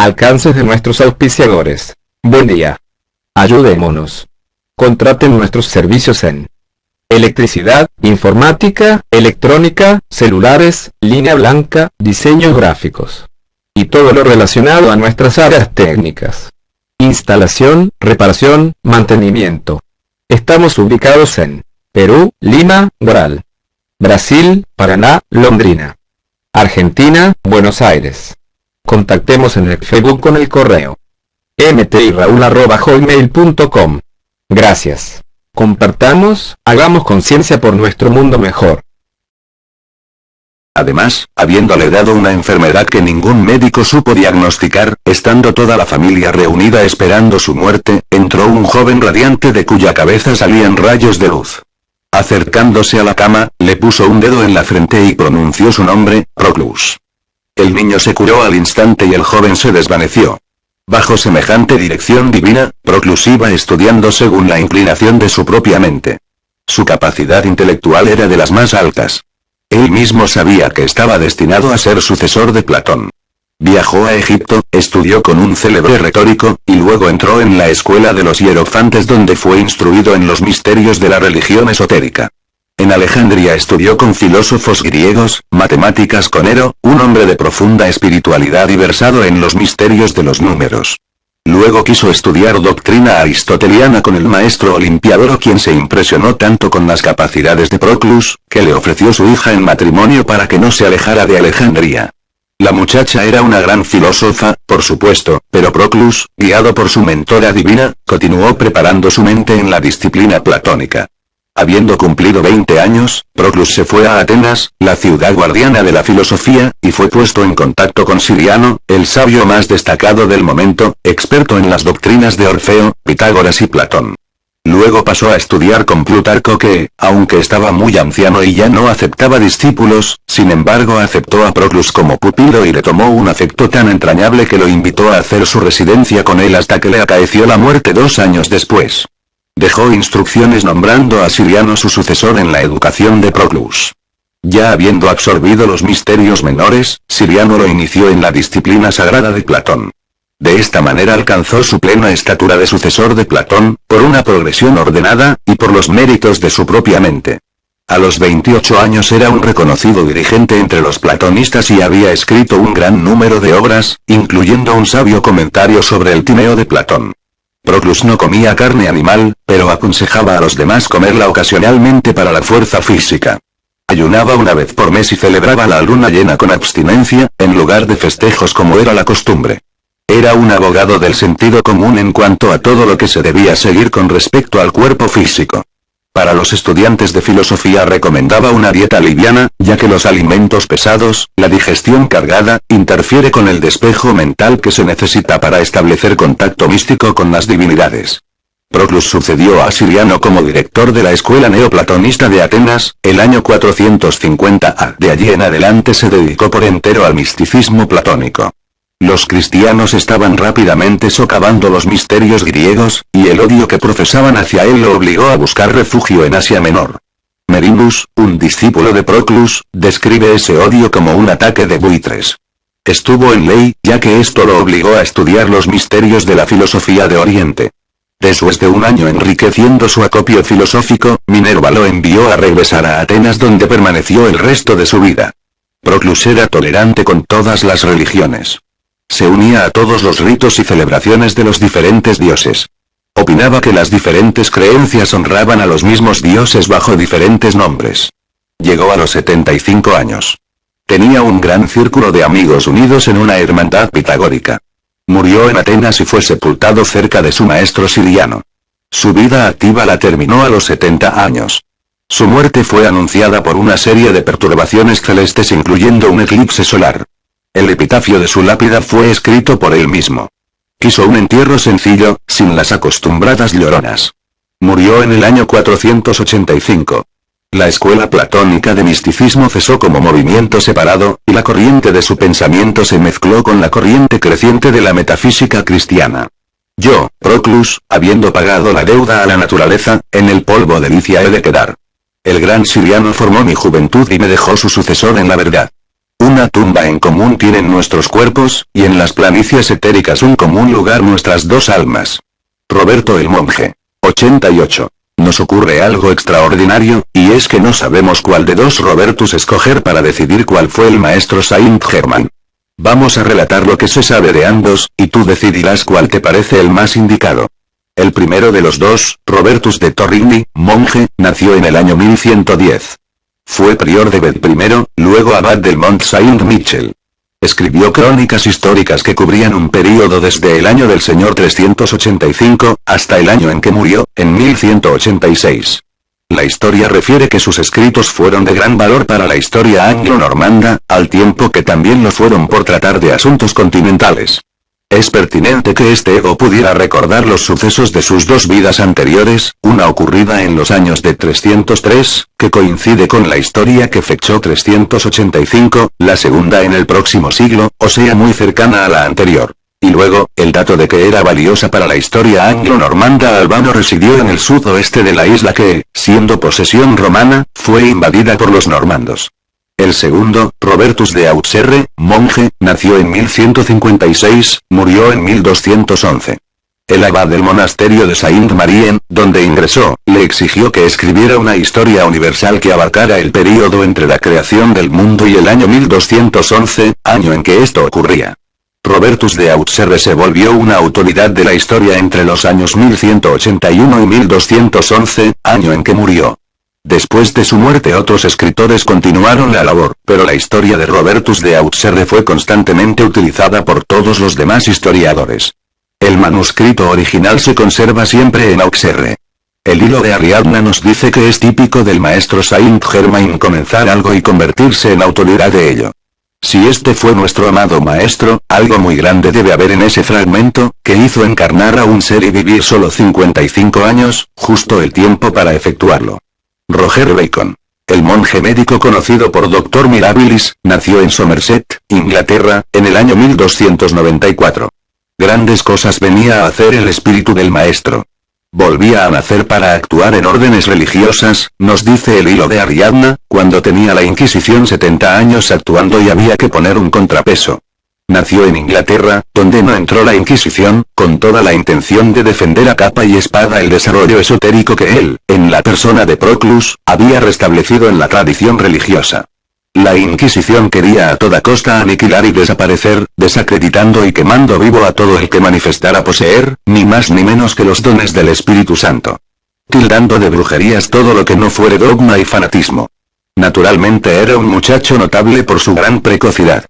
Alcances de nuestros auspiciadores. Buen día. Ayudémonos. Contraten nuestros servicios en electricidad, informática, electrónica, celulares, línea blanca, diseños gráficos y todo lo relacionado a nuestras áreas técnicas. Instalación, reparación, mantenimiento. Estamos ubicados en Perú, Lima, Doral. Brasil, Paraná, Londrina. Argentina, Buenos Aires. Contactemos en el Facebook con el correo mtyraul@hotmail.com. Gracias. Compartamos, hagamos conciencia por nuestro mundo mejor. Además, habiéndole dado una enfermedad que ningún médico supo diagnosticar, estando toda la familia reunida esperando su muerte, entró un joven radiante de cuya cabeza salían rayos de luz. Acercándose a la cama, le puso un dedo en la frente y pronunció su nombre, Proclus. El niño se curó al instante y el joven se desvaneció. Bajo semejante dirección divina, Proclus iba estudiando según la inclinación de su propia mente. Su capacidad intelectual era de las más altas. Él mismo sabía que estaba destinado a ser sucesor de Platón. Viajó a Egipto, estudió con un célebre retórico, y luego entró en la escuela de los hierofantes donde fue instruido en los misterios de la religión esotérica. En Alejandría estudió con filósofos griegos, matemáticas con Hero, un hombre de profunda espiritualidad y versado en los misterios de los números. Luego quiso estudiar doctrina aristoteliana con el maestro Olimpiadoro, quien se impresionó tanto con las capacidades de Proclus, que le ofreció su hija en matrimonio para que no se alejara de Alejandría. La muchacha era una gran filósofa, por supuesto, pero Proclus, guiado por su mentora divina, continuó preparando su mente en la disciplina platónica. Habiendo cumplido 20 años, Proclus se fue a Atenas, la ciudad guardiana de la filosofía, y fue puesto en contacto con Siriano, el sabio más destacado del momento, experto en las doctrinas de Orfeo, Pitágoras y Platón. Luego pasó a estudiar con Plutarco que, aunque estaba muy anciano y ya no aceptaba discípulos, sin embargo aceptó a Proclus como pupilo y le tomó un afecto tan entrañable que lo invitó a hacer su residencia con él hasta que le acaeció la muerte 2 años después. Dejó instrucciones nombrando a Siriano su sucesor en la educación de Proclus. Ya habiendo absorbido los misterios menores, Siriano lo inició en la disciplina sagrada de Platón. De esta manera alcanzó su plena estatura de sucesor de Platón, por una progresión ordenada, y por los méritos de su propia mente. A los 28 años era un reconocido dirigente entre los platonistas y había escrito un gran número de obras, incluyendo un sabio comentario sobre el Timeo de Platón. Proclus no comía carne animal, pero aconsejaba a los demás comerla ocasionalmente para la fuerza física. Ayunaba una vez por mes y celebraba la luna llena con abstinencia, en lugar de festejos como era la costumbre. Era un abogado del sentido común en cuanto a todo lo que se debía seguir con respecto al cuerpo físico. Para los estudiantes de filosofía recomendaba una dieta liviana, ya que los alimentos pesados, la digestión cargada, interfiere con el despejo mental que se necesita para establecer contacto místico con las divinidades. Proclus sucedió a Siriano como director de la escuela neoplatonista de Atenas, el año 450 a. De allí en adelante se dedicó por entero al misticismo platónico. Los cristianos estaban rápidamente socavando los misterios griegos, y el odio que profesaban hacia él lo obligó a buscar refugio en Asia Menor. Merinus, un discípulo de Proclus, describe ese odio como un ataque de buitres. Estuvo en ley, ya que esto lo obligó a estudiar los misterios de la filosofía de Oriente. Después de un año enriqueciendo su acopio filosófico, Minerva lo envió a regresar a Atenas donde permaneció el resto de su vida. Proclus era tolerante con todas las religiones. Se unía a todos los ritos y celebraciones de los diferentes dioses. Opinaba que las diferentes creencias honraban a los mismos dioses bajo diferentes nombres. Llegó a los 75 años. Tenía un gran círculo de amigos unidos en una hermandad pitagórica. Murió en Atenas y fue sepultado cerca de su maestro Siriano. Su vida activa la terminó a los 70 años. Su muerte fue anunciada por una serie de perturbaciones celestes incluyendo un eclipse solar. El epitafio de su lápida fue escrito por él mismo. Quiso un entierro sencillo, sin las acostumbradas lloronas. Murió en el año 485. La escuela platónica de misticismo cesó como movimiento separado, y la corriente de su pensamiento se mezcló con la corriente creciente de la metafísica cristiana. Yo, Proclus, habiendo pagado la deuda a la naturaleza, en el polvo de Licia he de quedar. El gran Siriano formó mi juventud y me dejó su sucesor en la verdad. Una tumba en común tienen nuestros cuerpos, y en las planicies etéricas un común lugar nuestras dos almas. Roberto el monje. 88. Nos ocurre algo extraordinario, y es que no sabemos cuál de dos Robertus escoger para decidir cuál fue el maestro Saint Germain. Vamos a relatar lo que se sabe de ambos, y tú decidirás cuál te parece el más indicado. El primero de los dos, Robertus de Torigny, monje, nació en el año 1110. Fue prior de Bed I, luego abad del Mont Saint-Michel. Escribió crónicas históricas que cubrían un período desde el año del Señor 385, hasta el año en que murió, en 1186. La historia refiere que sus escritos fueron de gran valor para la historia anglo-normanda, al tiempo que también lo fueron por tratar de asuntos continentales. Es pertinente que este ego pudiera recordar los sucesos de sus dos vidas anteriores, una ocurrida en los años de 303, que coincide con la historia que fechó 385, la segunda en el próximo siglo, o sea muy cercana a la anterior. Y luego, el dato de que era valiosa para la historia anglo-normanda. Albano residió en el sudoeste de la isla que, siendo posesión romana, fue invadida por los normandos. El segundo, Robertus de Auxerre, monje, nació en 1156, murió en 1211. El abad del monasterio de Saint-Marien, donde ingresó, le exigió que escribiera una historia universal que abarcara el período entre la creación del mundo y el año 1211, año en que esto ocurría. Robertus de Auxerre se volvió una autoridad de la historia entre los años 1181 y 1211, año en que murió. Después de su muerte otros escritores continuaron la labor, pero la historia de Robertus de Auxerre fue constantemente utilizada por todos los demás historiadores. El manuscrito original se conserva siempre en Auxerre. El hilo de Ariadna nos dice que es típico del maestro Saint Germain comenzar algo y convertirse en autoridad de ello. Si este fue nuestro amado maestro, algo muy grande debe haber en ese fragmento, que hizo encarnar a un ser y vivir solo 55 años, justo el tiempo para efectuarlo. Roger Bacon. El monje médico conocido por Dr. Mirabilis, nació en Somerset, Inglaterra, en el año 1294. Grandes cosas venía a hacer el espíritu del maestro. Volvía a nacer para actuar en órdenes religiosas, nos dice el hilo de Ariadna, cuando tenía la Inquisición 70 años actuando y había que poner un contrapeso. Nació en Inglaterra, donde no entró la Inquisición, con toda la intención de defender a capa y espada el desarrollo esotérico que él, en la persona de Proclus, había restablecido en la tradición religiosa. La Inquisición quería a toda costa aniquilar y desaparecer, desacreditando y quemando vivo a todo el que manifestara poseer, ni más ni menos que los dones del Espíritu Santo. Tildando de brujerías todo lo que no fuere dogma y fanatismo. Naturalmente era un muchacho notable por su gran precocidad.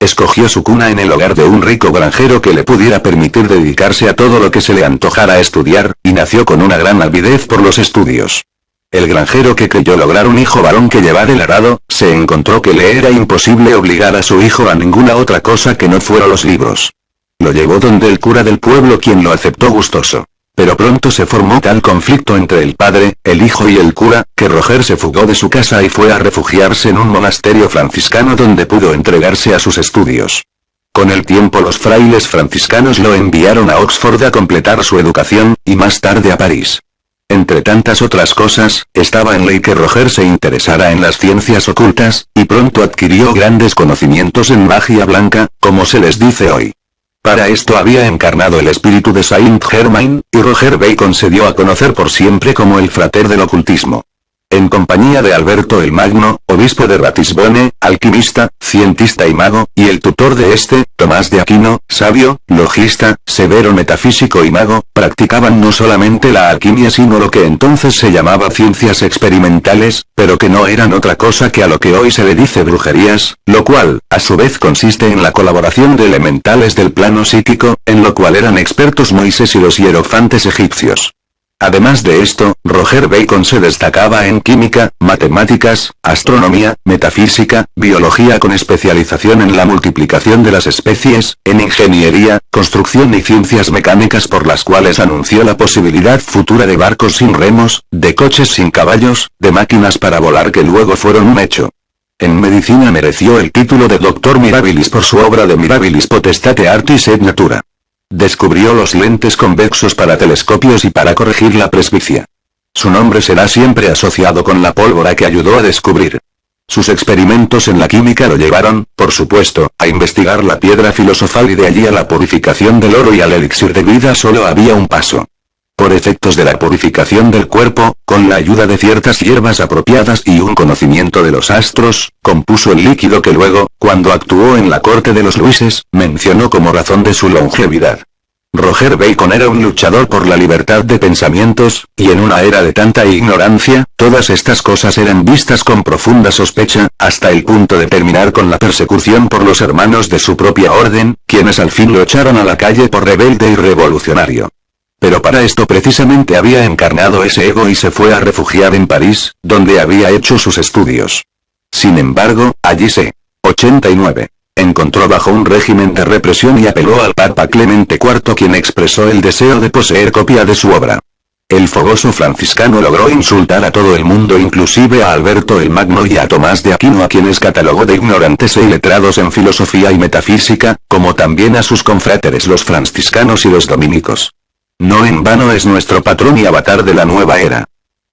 Escogió su cuna en el hogar de un rico granjero que le pudiera permitir dedicarse a todo lo que se le antojara estudiar, y nació con una gran avidez por los estudios. El granjero que creyó lograr un hijo varón que llevar el arado, se encontró que le era imposible obligar a su hijo a ninguna otra cosa que no fuera los libros. Lo llevó donde el cura del pueblo, quien lo aceptó gustoso. Pero pronto se formó tal conflicto entre el padre, el hijo y el cura, que Roger se fugó de su casa y fue a refugiarse en un monasterio franciscano donde pudo entregarse a sus estudios. Con el tiempo los frailes franciscanos lo enviaron a Oxford a completar su educación, y más tarde a París. Entre tantas otras cosas, estaba en ley que Roger se interesara en las ciencias ocultas, y pronto adquirió grandes conocimientos en magia blanca, como se les dice hoy. Para esto había encarnado el espíritu de Saint Germain, y Roger Bacon se dio a conocer por siempre como el frater del ocultismo. En compañía de Alberto el Magno, obispo de Ratisbone, alquimista, cientista y mago, y el tutor de este, Tomás de Aquino, sabio, logista, severo metafísico y mago, practicaban no solamente la alquimia sino lo que entonces se llamaba ciencias experimentales, pero que no eran otra cosa que a lo que hoy se le dice brujerías, lo cual, a su vez consiste en la colaboración de elementales del plano psíquico, en lo cual eran expertos Moisés y los hierofantes egipcios. Además de esto, Roger Bacon se destacaba en química, matemáticas, astronomía, metafísica, biología con especialización en la multiplicación de las especies, en ingeniería, construcción y ciencias mecánicas por las cuales anunció la posibilidad futura de barcos sin remos, de coches sin caballos, de máquinas para volar que luego fueron un hecho. En medicina mereció el título de Doctor Mirabilis por su obra de Mirabilis Potestate Artis et Natura. Descubrió los lentes convexos para telescopios y para corregir la presbicia. Su nombre será siempre asociado con la pólvora que ayudó a descubrir. Sus experimentos en la química lo llevaron, por supuesto, a investigar la piedra filosofal y de allí a la purificación del oro y al elixir de vida solo había un paso. Por efectos de la purificación del cuerpo, con la ayuda de ciertas hierbas apropiadas y un conocimiento de los astros, compuso el líquido que luego, cuando actuó en la corte de los Luises, mencionó como razón de su longevidad. Roger Bacon era un luchador por la libertad de pensamientos, y en una era de tanta ignorancia, todas estas cosas eran vistas con profunda sospecha, hasta el punto de terminar con la persecución por los hermanos de su propia orden, quienes al fin lo echaron a la calle por rebelde y revolucionario. Pero para esto precisamente había encarnado ese ego y se fue a refugiar en París, donde había hecho sus estudios. Sin embargo, allí se 89. Encontró bajo un régimen de represión y apeló al Papa Clemente IV, quien expresó el deseo de poseer copia de su obra. El fogoso franciscano logró insultar a todo el mundo, inclusive a Alberto el Magno y a Tomás de Aquino, a quienes catalogó de ignorantes e iletrados en filosofía y metafísica, como también a sus confráteres los franciscanos y los dominicos. No en vano es nuestro patrón y avatar de la nueva era.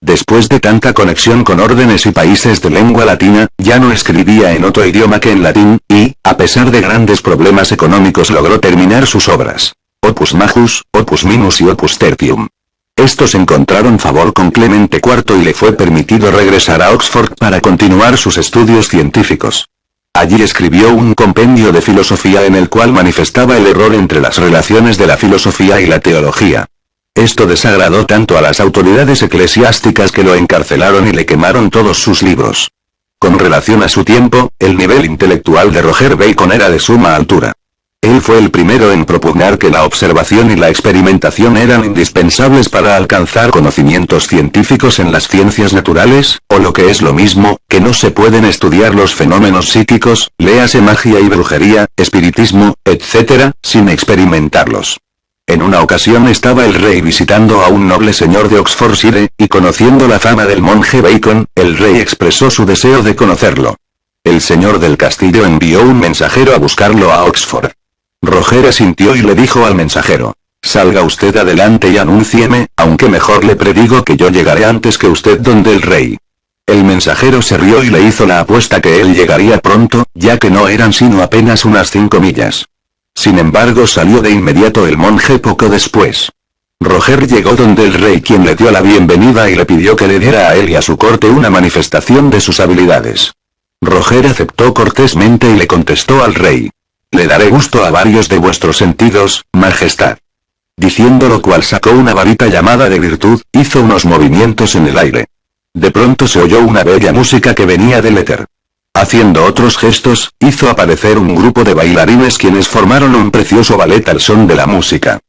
Después de tanta conexión con órdenes y países de lengua latina, ya no escribía en otro idioma que en latín, y, a pesar de grandes problemas económicos, logró terminar sus obras. Opus Majus, Opus Minus y Opus Tertium. Estos encontraron favor con Clemente IV y le fue permitido regresar a Oxford para continuar sus estudios científicos. Allí escribió un compendio de filosofía en el cual manifestaba el error entre las relaciones de la filosofía y la teología. Esto desagradó tanto a las autoridades eclesiásticas que lo encarcelaron y le quemaron todos sus libros. Con relación a su tiempo, el nivel intelectual de Roger Bacon era de suma altura. Él fue el primero en propugnar que la observación y la experimentación eran indispensables para alcanzar conocimientos científicos en las ciencias naturales, o lo que es lo mismo, que no se pueden estudiar los fenómenos psíquicos, léase magia y brujería, espiritismo, etc., sin experimentarlos. En una ocasión estaba el rey visitando a un noble señor de Oxfordshire, y conociendo la fama del monje Bacon, el rey expresó su deseo de conocerlo. El señor del castillo envió un mensajero a buscarlo a Oxford. Roger asintió y le dijo al mensajero: «Salga usted adelante y anúncieme, aunque mejor le predigo que yo llegaré antes que usted donde el rey». El mensajero se rió y le hizo la apuesta que él llegaría pronto, ya que no eran sino apenas unas 5 millas. Sin embargo, salió de inmediato el monje poco después. Roger llegó donde el rey, quien le dio la bienvenida y le pidió que le diera a él y a su corte una manifestación de sus habilidades. Roger aceptó cortésmente y le contestó al rey: «Le daré gusto a varios de vuestros sentidos, majestad». Diciendo lo cual sacó una varita llamada de virtud, hizo unos movimientos en el aire. De pronto se oyó una bella música que venía del éter. Haciendo otros gestos, hizo aparecer un grupo de bailarines quienes formaron un precioso ballet al son de la música.